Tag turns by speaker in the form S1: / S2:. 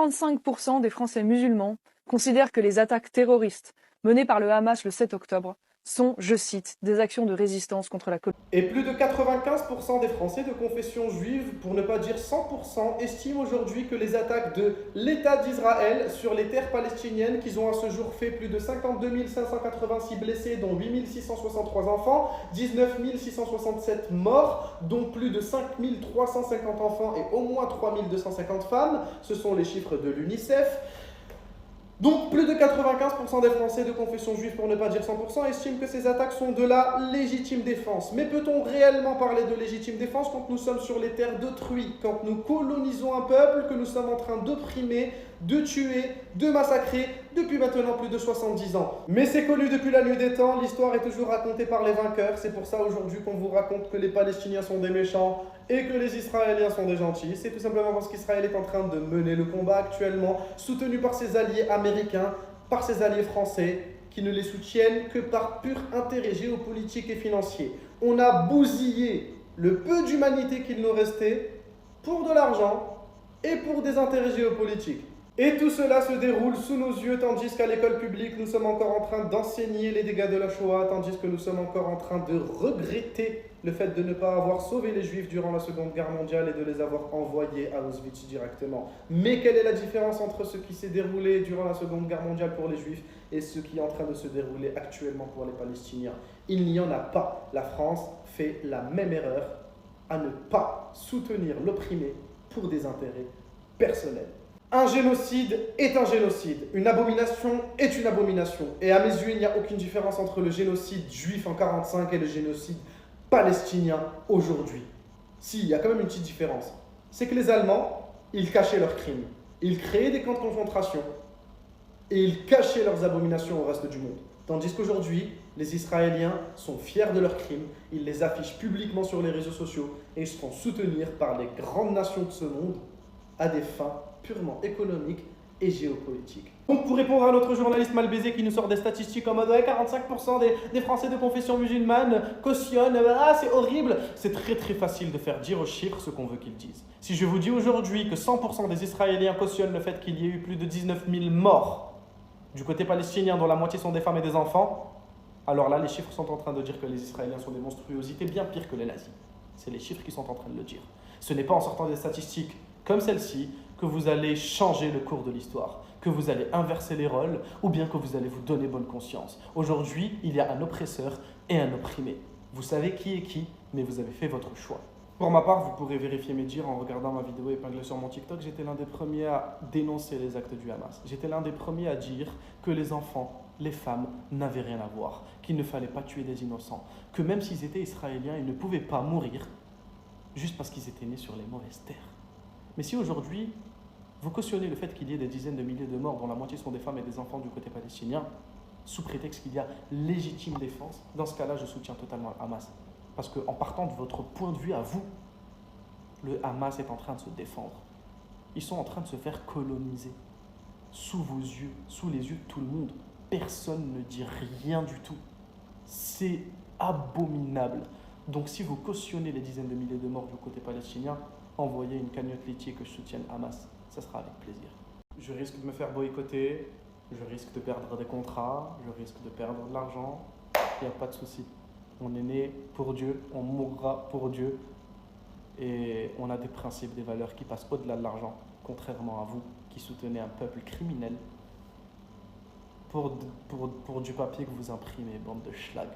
S1: 45% des Français musulmans considèrent que les attaques terroristes menées par le Hamas le 7 octobre sont, je cite, des actions de résistance contre la colonisation.
S2: Et plus de 95% des Français de confession juive, pour ne pas dire 100%, estiment aujourd'hui que les attaques de l'État d'Israël sur les terres palestiniennes, qu'ils ont à ce jour fait plus de 52 586 blessés, dont 8 663 enfants, 19 667 morts, dont plus de 5 350 enfants et au moins 3 250 femmes, ce sont les chiffres de l'UNICEF. Donc plus de 95% des Français de confession juive, pour ne pas dire 100%, estiment que ces attaques sont de la légitime défense. Mais peut-on réellement parler de légitime défense quand nous sommes sur les terres d'autrui, quand nous colonisons un peuple que nous sommes en train d'opprimer, de tuer, de massacrer depuis maintenant plus de 70 ans? Mais c'est connu depuis la nuit des temps, l'histoire est toujours racontée par les vainqueurs. C'est pour ça aujourd'hui qu'on vous raconte que les Palestiniens sont des méchants et que les Israéliens sont des gentils. C'est tout simplement parce qu'Israël est en train de mener le combat actuellement, soutenu par ses alliés américains, par ses alliés français, qui ne les soutiennent que par pur intérêt géopolitique et financier. On a bousillé le peu d'humanité qu'il nous restait pour de l'argent et pour des intérêts géopolitiques. Et tout cela se déroule sous nos yeux, tandis qu'à l'école publique, nous sommes encore en train d'enseigner les dégâts de la Shoah, tandis que nous sommes encore en train de regretter le fait de ne pas avoir sauvé les Juifs durant la Seconde Guerre mondiale et de les avoir envoyés à Auschwitz directement. Mais quelle est la différence entre ce qui s'est déroulé durant la Seconde Guerre mondiale pour les Juifs et ce qui est en train de se dérouler actuellement pour les Palestiniens? Il n'y en a pas. La France fait la même erreur à ne pas soutenir l'opprimé pour des intérêts personnels. Un génocide est un génocide, une abomination est une abomination. Et à mes yeux, il n'y a aucune différence entre le génocide juif en 1945 et le génocide palestinien aujourd'hui. Si, il y a quand même une petite différence. C'est que les Allemands, ils cachaient leurs crimes. Ils créaient des camps de concentration et ils cachaient leurs abominations au reste du monde. Tandis qu'aujourd'hui, les Israéliens sont fiers de leurs crimes, ils les affichent publiquement sur les réseaux sociaux et ils se font soutenir par les grandes nations de ce monde à des fins purement économiques et géopolitiques. Donc pour répondre à notre journaliste mal baisé qui nous sort des statistiques en mode ouais, 45% des Français de confession musulmane cautionnent, ah c'est horrible, c'est très très facile de faire dire aux chiffres ce qu'on veut qu'ils disent. Si je vous dis aujourd'hui que 100% des Israéliens cautionnent le fait qu'il y ait eu plus de 19 000 morts du côté palestinien, dont la moitié sont des femmes et des enfants, alors là les chiffres sont en train de dire que les Israéliens sont des monstruosités bien pires que les nazis. C'est les chiffres qui sont en train de le dire. Ce n'est pas en sortant des statistiques comme celle-ci que vous allez changer le cours de l'histoire, que vous allez inverser les rôles ou bien que vous allez vous donner bonne conscience. Aujourd'hui, il y a un oppresseur et un opprimé. Vous savez qui est qui, mais vous avez fait votre choix. Pour ma part, vous pourrez vérifier mes dires en regardant ma vidéo épinglée sur mon TikTok. J'étais l'un des premiers à dénoncer les actes du Hamas. J'étais l'un des premiers à dire que les enfants, les femmes n'avaient rien à voir, qu'il ne fallait pas tuer des innocents, que même s'ils étaient israéliens, ils ne pouvaient pas mourir juste parce qu'ils étaient nés sur les mauvaises terres. Mais si aujourd'hui, vous cautionnez le fait qu'il y ait des dizaines de milliers de morts, dont la moitié sont des femmes et des enfants du côté palestinien, sous prétexte qu'il y a légitime défense, dans ce cas-là, je soutiens totalement le Hamas. Parce qu'en partant de votre point de vue à vous, le Hamas est en train de se défendre. Ils sont en train de se faire coloniser. Sous vos yeux, sous les yeux de tout le monde. Personne ne dit rien du tout. C'est abominable. Donc si vous cautionnez les dizaines de milliers de morts du côté palestinien, envoyez une cagnotte laitier que je soutienne Hamas. Ça sera avec plaisir. Je risque de me faire boycotter, je risque de perdre des contrats, je risque de perdre de l'argent. Il n'y a pas de souci. On est né pour Dieu, on mourra pour Dieu. Et on a des principes, des valeurs qui passent au-delà de l'argent, contrairement à vous qui soutenez un peuple criminel pour du papier que vous imprimez, bande de schlag.